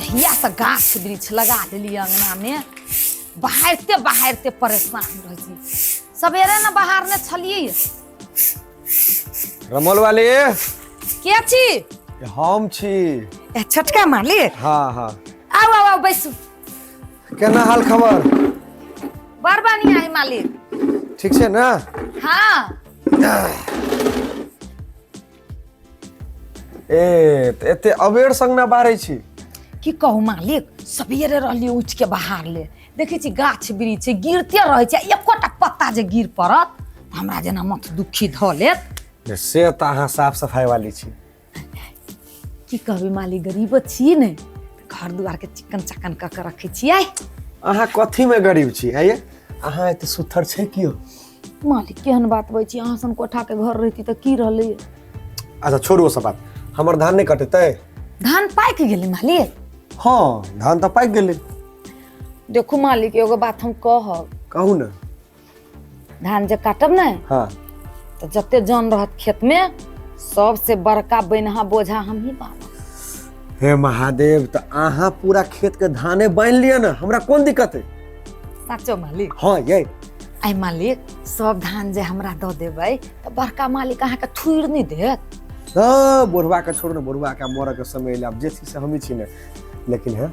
बढ़िया सा गाछ वृक्ष लगा दिली अंगना में। बहारते परेशान रही। सवेरे न बहारने छलिए। रमल वाले के छी? हम छी। ए छोटका मालिक। हाँ हाँ। आओ आओ आओ बैसू। केना हाल खबर? बड़ बढ़िया है मालिक। ठीक छै ना? हाँ। एते अबेर संग ना बारै छी। की कहू मालिक, सवेरे रहली उठ के बाहर ले देखै छी गाछ वृक्ष गिरते रहे छै, एकोटा पत्ता जे गिर पड़त हमरा जेना मत दुखी ध लेत। से त अहाँ साफ सफाई वाली छी। की कहबी मालिक, गरीब छी ने, घर दुआर के चिकन चाकन क के रखे छियै। अहाँ कथी में गरीब छी? आइए अहाँ एते सुथर छै कियो? मालिक केहन बात बई छी, अहाँ सन कोठा के घर रहती त की रहले। अच्छा छोड़ू ओ सब बात। हमर धान नहीं कटतै? धान पाक गेलै मालिक। हाँ धान तो पाक गेलै। देखू मालिक एगो बात हम कहब। कहू ना। धान जे काटब ने, हाँ तो जते जन रहत खेत में सबसे बड़का बैनहा बोझा हम ही बांधब। हे महादेव, तो अहाँ पूरा खेत के धाने बांध लिया ना, हमरा कौन दिक्कत है? साचो मालिक? हाँ ये आई मालिक सब धान जे हमरा द देबै तो बड़का मालिक अहाँ के थुइर नहीं देत। हाँ बुढ़वा के छोड़ ना, बुढ़वा के मर के समय ले अब जे चीज से हम ही छी ने। लेकिन है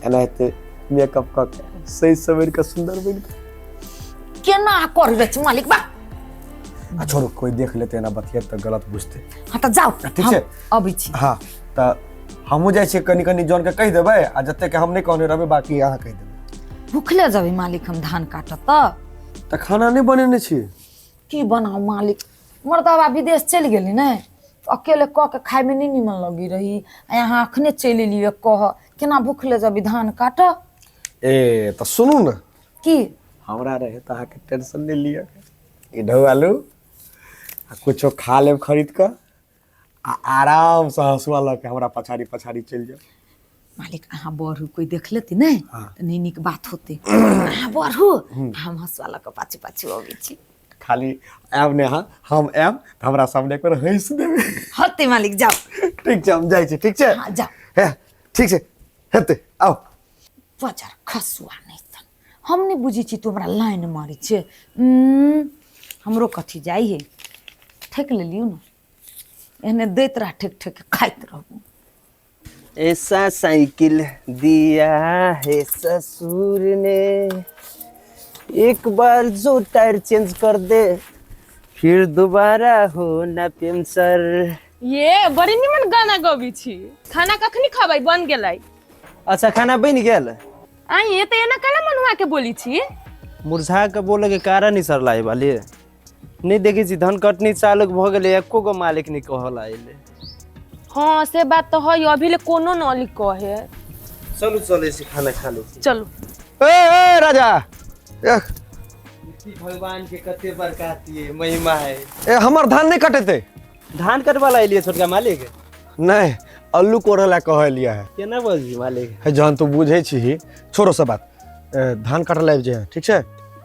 एनाते मेकअप क के सही सवेर के सुंदर बन के केना करबे छ मालिक बा। आ छोड़ो, कोई देख लेते ना बतिया तो गलत बुझते। हाँ तो जाओ ठीक है अभी छी। हाँ तो हमहू जाय छी, कनी कनी जन के कह देबै आ जते के हम नहीं कहने रहबै बाकी अहाँ कह देबै। भूखले जबी मालिक हम धान काटत त खाना नहीं बनेने छी? की बनाओ मालिक, मर्दवा विदेश चल गेली ने, अकेले क के खाए में नहीं निमन लगी रही। यहाँ अखने चल एलिए कह केना भूखले जबी धान काट। ए तो सुनू ना, की हमरा रहे तो के टेंशन नहीं लिया। इधर आलू आ कुछो खा लेब खरीद कर आ आराम से हंसुआ लग के हमरा पछाड़ी पछाड़ी चल जाओ। मालिक अहाँ बढ़ू, कोई देख लेती ने हाँ। तो नहीं निक बात होती। अहाँ बढ़ू, हम हंसुआ लग के पाछू पाछू अबै छी। खाली आब ने हाँ हम आब त हमरा सामने एक बार हंस देबे। होते मालिक जाओ। ठीक छै हम जाय छी। ठीक छै हाँ जाओ। हे ठीक छै हेते आओ। बजार खसुआ नहीं तन हम नहीं बुझी छी तू हमरा लाइन मारी छे। हमरो कथी जाई है, ठेक ले लियो ना, एहने दैत रह ठेक ठेक खाइत रहू। ऐसा साइकिल दिया है ससुर ने, एक बार जो टायर चेंज कर दे फिर दोबारा हो ना पेंचर। ये बड़ी निमन गाना गबी छी। खाना कखनी खबै बन गेलै? अच्छा खाना बन गेल? आ ये त एना कला मनुआ के बोली छी। मुरझा के बोले के कारण ही सर लाई वाले नहीं देखी छी, धन कटनी चालू भ गेले, एको गो मालिक नहीं कहल आइले। हाँ से बात तो है, अभी ले कोनो नली कहे। चलो चले से खाना खा ले। चलो ए राजा भगवान के कते बरकाती है, महिमा है। ए हमर धान नहीं कटेते? धान कटवाला लिए छोटका मालिक? नहीं अल्लू कोरला कह लिया है। केना बजी मालिक? है जहन तू बुझे छी, छोड़ो सब बात। धान काटल आबि जाए ठीक छै।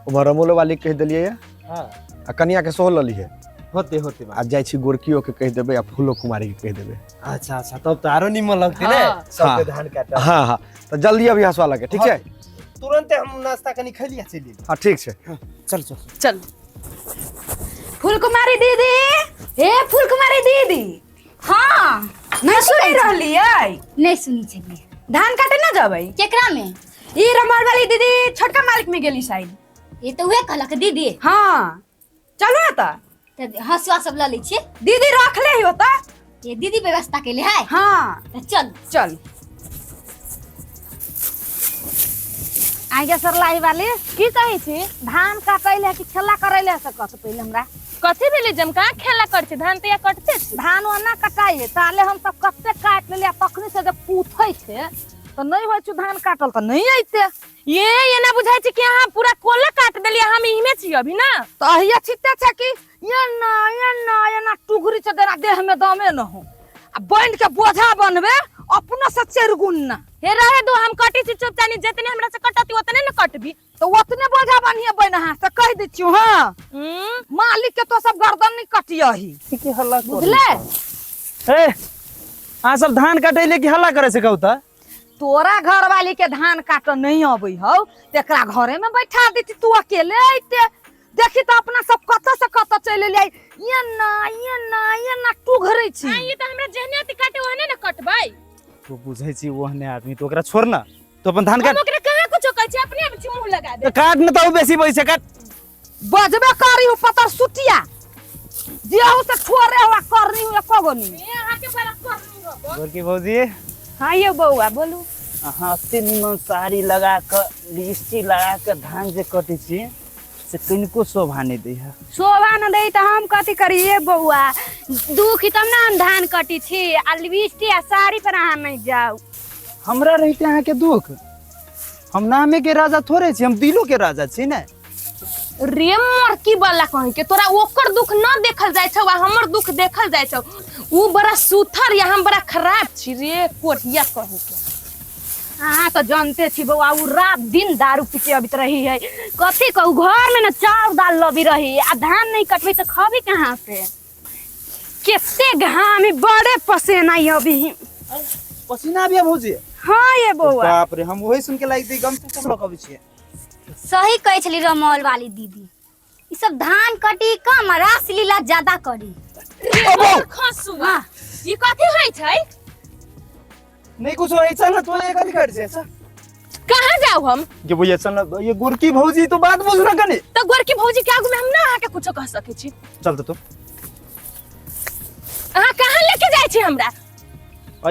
उमर रमोल वाली कह दिलिए हां आ कनिया के सोह लली है। होते होते आ जाय छी गोरकियो के कह देबे आ फूलो कुमारी के कह देबे। अच्छा अच्छा तब तो आरो निमन लगते ने हाँ। सबके धान काटा। हाँ हाँ तो जल्दी अभी हंसवा लगे ठीक छै। तुरंत हम नाश्ता कनी खा लिया चलिए। हाँ ठीक छै चल चल चल। फूल कुमारी दीदी, ए फूल कुमारी दीदी। हाँ नहीं सुनी रहली है? नहीं सुनी छलिए। धान काटे ना जबै? केकरा में? ई रमल वाली दीदी छोटका मालिक में गेली शायद। ये तो उहे कहलक दीदी। हाँ चलो ना ता हंसुआ सब ल ले छी। दीदी रख ले ही होता। ये दीदी व्यवस्था के लिए है। हाँ तो चल चल। आगे सर लाई वाले की कही छी? धान काटैले कि खेला करैले से कत पहिले हमरा कथी भेले जम का खेला कर छी? धान तैया कटते छी। धान ओना कटाई है ताले हम सब कते काट लेलिया, तखनी से जब पूछै छे तो नहीं होय छु धान काटल तो नहीं आइते। ये ना बुझाई छी कि अहाँ पूरा कोला काट देलिए, हम इमे छी अभी ना। तो अहिया छिते छे कि ये ना टुघरी से देना देह में दमे न हो आ बैंड के बोझा बनबे अपना से चरगुन ना। हे रहे दो, हम कटी छी चुपचानी, जितने हमरा से कटती उतने न कटबी। तो उतने बोझा बनिए बना से कह दी छु। हाँ मालिक के तो सब गर्दन नहीं कटियही की हल्ला बुझले। ए आ सब धान काटैले कि हल्ला करे से कहू त? तोरा घर वाली के धान काट नहीं अबै हौ तेकरा घरे में बैठा देती तू अकेले आइते देखी तो अपना सब कत से कत चले ले ये ना तू घरे छी हां ये तो हमरा जहने काटे ओहने न कटबै तू बुझै छी ओहने आदमी तो ओकरा छोड़ ना तो अपन धान काट हम ओकरा कहां कुछ कहै छी अपने आप मुंह लगा दे काट न तो बेसी पैसे काट बजबे करी हो पता सुटिया दियाहु से छोरे हुआ करनी हुआ कगनी यहां के बड़ा करनी हो गोरकी भौजी हां ये बउआ बोलू अहाँ से निमन साड़ी लगा के लिपस्टिक लगा के धान जे कटै छी से किनको शोभा नहीं दै है शोभा न दे त हम कथी करिए बउआ दुखी तब ना हम धान कटी छी आ लिपस्टिक आ साड़ी पर अहाँ नहीं जाऊ हमरा रहते अहाँ के दुख हम नामे के राजा थोड़े छी हम दिलो के राजा छी ने रे मरकी वाला कहि के तोरा ओकर दुख न देखल जाय छौ आ हमर दुख देखल जाय छौ ऊ बड़ा सुथर या हम बड़ा खराब छी रे कोठिया कहि के अहाँ तो जानते छी बउआ उ रात दिन दारू पी के अबित रही है कथी कहू घर में न चाउर दाल लबी रही आ धान नहीं कटबे तो खबी कहाँ से केते घाम बड़े पसीना अभी पसीना भी भौजी हाँ ये बउआ बाप रे हम वही सुन के लाइक दी गम तू सब लकबी छी सही कहै छली रमौल वाली दीदी ई सब धान कटी कम रास लीला ज्यादा करी खसुआ ई कथी होय छै नहीं कुछ होई चल तो ये कथी कर छै कहां जाऊ हम ये भैया चल ये गोरकी भौजी तो बात बुझ ना कनी तो गोरकी भौजी के आगू में हम ना आके कुछो कह सकै छी चल तो अहाँ कहां लेके जाय छी हमरा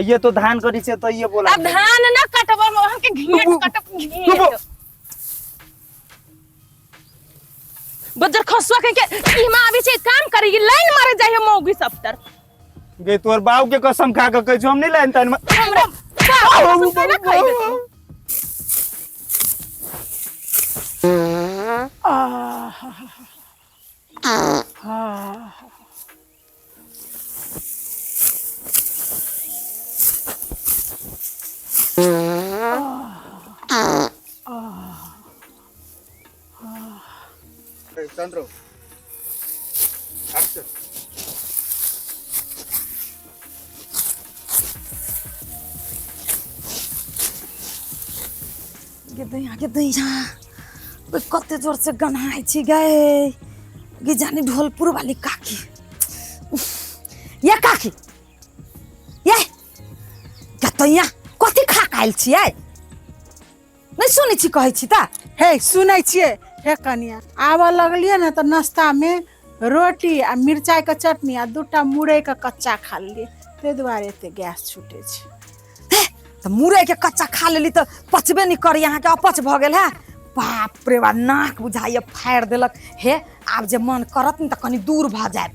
ये तो धान करी छै तो ये बोला अब धान न कटब हम के घेट कटब घेट बजर खसुआ के इमा आबी छै काम करी लाइन मारे जाय हम मौगी सब तर गे तोर बाऊ के कसम खा के कहै छु हम नहीं लाइन तन हमरा बाबू कसम ना खाइ दे तू चंद्रो एक्शन के दैया कते जोर से गन्हाई छी गए गे जानी ढोलपुर वाली काकी ये काकी ये गतैया कथी खा काल छी नहीं सुनै छी कहै छी ता हे सुनै छियै हे कनिया आवा लगलिए ना तो नाश्ता में रोटी आ मिर्चाई के चटनी आ दूटा मुरई के कच्चा खा लिए ते दुआरे एते गैस छूटे छै तो मुरई के कच्चा खा लेली तो पचबे नहीं कर यहाँ के अपच भ गेल है बाप रे बा नाक बुझाइए फाड़ देलक हे आब जे मन करत न त कनी दूर भ जाए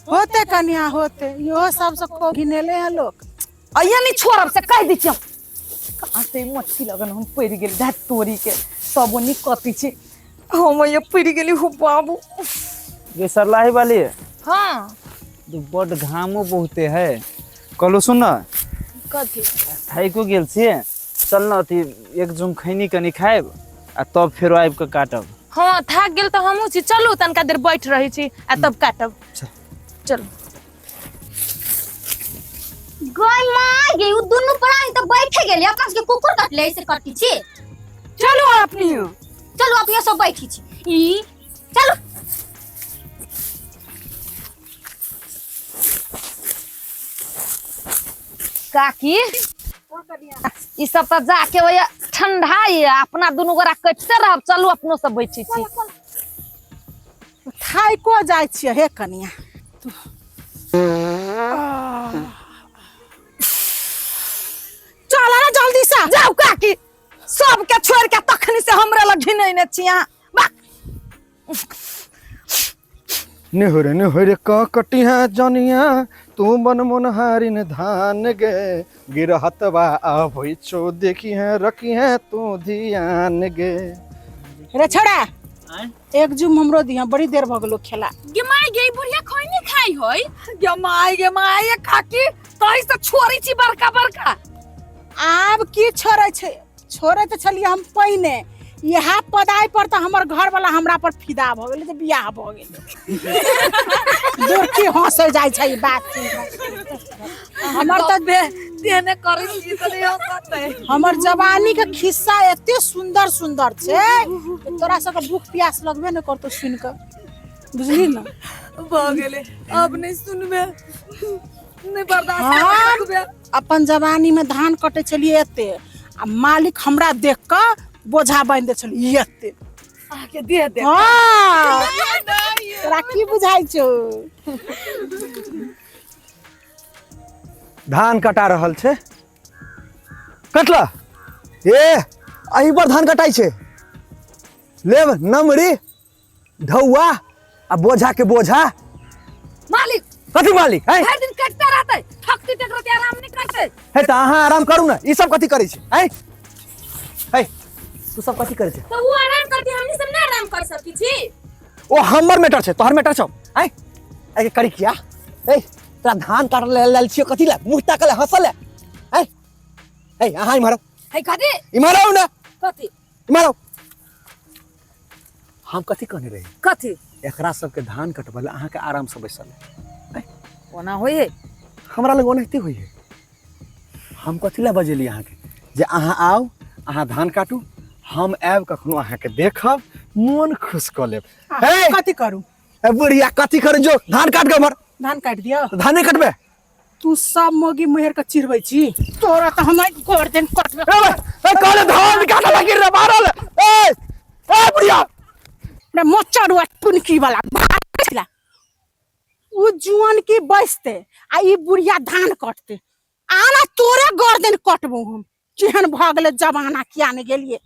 होते कनिया होते इहो सब से को घिनेले हैं लोग अइया नहीं छोड़ब से कह दी क्यों कहाँ से मच्छी लगन हम पड़ गेल धात तोरी के सब नहीं कथी छी हम ये पड़ गेली हो बाबू ये सरलाही वाली हां तो बड़ घामो बहुते है कलो सुन ना कथी थाइको गेल छियै चल न अथी एक जुम खैनी कनी खाएब आ तब फेरो आबि के काटब हां थाक गेल त हमहु छी चलू तनका देर बैठ रही छी आ तब काटब चल गई मां गे उ दुनु प्राणी त बैठे गेले अपना के कुकुर कटले ऐसे कटी छी चलो अपनी चलो आप ये सब बैठी छी ई चलो काकी ई सब त जाके वही ठंडा है अपना दुनु गोरा कटते रहब चलू अपनो सब बैठी छी खाई को जाय छियै हे कनिया चल ना जल्दी से जाओ काकी सब के छोड़ के तखनी से हमरे लग घिनैने छी यहाँ नेहरे का कटी है जनिया तू बन मुनहारिन धान गे गिरहतवा आभई छो देखी है रखी है तू ध्यान गे रे छोड़ा एक जुम हमरो दिया बड़ी देर भ गेलो खेला गे माय गे बुढ़िया खैनी खाई होय गे माय काकी तही से छोड़ी छी बड़का बड़का आब की छोड़े छै छोड़े तो छलिए हम पहिने यहाँ पदाई पर तो हमर घर वाला हमरा पर फिदा भ गेल, बियाह भ गेल। दूर की हंसे जाइ छै ई बात हमर तो देने करै छी त नहीं होतै। हमर जवानी के खिस्सा एते सुंदर सुंदर छै, तोरा सबके भूख प्यास लगबे न करतो सुन के, बुझली न? भ गेले, अब नहीं सुनबे, नहीं बर्दाश्त करबे। अपन जवानी में धान कटे छलिए एते, आ मालिक हमरा देख के बोझा बांध दे छलिए एते। आके दे दे। हाँ तोरा की बुझाइ छौ? धान कटा रहल छै, कटला ए अही पर धान कटाई छै। लेब नमरी ढौआ आ बोझा के बोझा। मालिक कथी मालिक है? हर दिन कटता रहते, थकती तक रहते, आराम नहीं करते। है त अहाँ आराम करू ना, ई सब कथी करै छै? है तू सब कथी करै छै? तो वो आराम करती, हमनी सब ना आराम कर सकी छी। ओ हमर मैटर छै, तोहर मैटर छौ। है ए करी किया? ए तोरा धान काट लेल छियो, कथी ला मुंह ताकले हंसल है? है अहाँ इमहर है कथी इमहर आउ ना, कथी इमहर आउ। हम कथी कहने रही? कथी एकरा सबके धान कटबल अहाँ के आराम से बैसल है। ओना होय है। हमरा लग ओनाहिते होई है। हम कथी ला बजेली अहाँ के जे अहाँ आउ, अहाँ धान काटू, हम आब कखनो अहाँ के देखब, मन खुश क लेब। हे कथी करू? ए बुढ़िया कथी करे जो धान काट के मर। धान काट दियो। धान नहीं कटबे? तू सब मोगी मुहेर के चिरबै छी, तोरा तो हम गर्दन कटबे। ए कहले धान काट लगी रे मारल। ए बुढ़िया रे मोचड़ुआ पुनकी वाला भागला, उ जुआन की बसते आ ई बुढ़िया धान कटते, आना तोरे गर्दन कटबो हम। केहन भ गेले जमाना, किया ने गेलिए।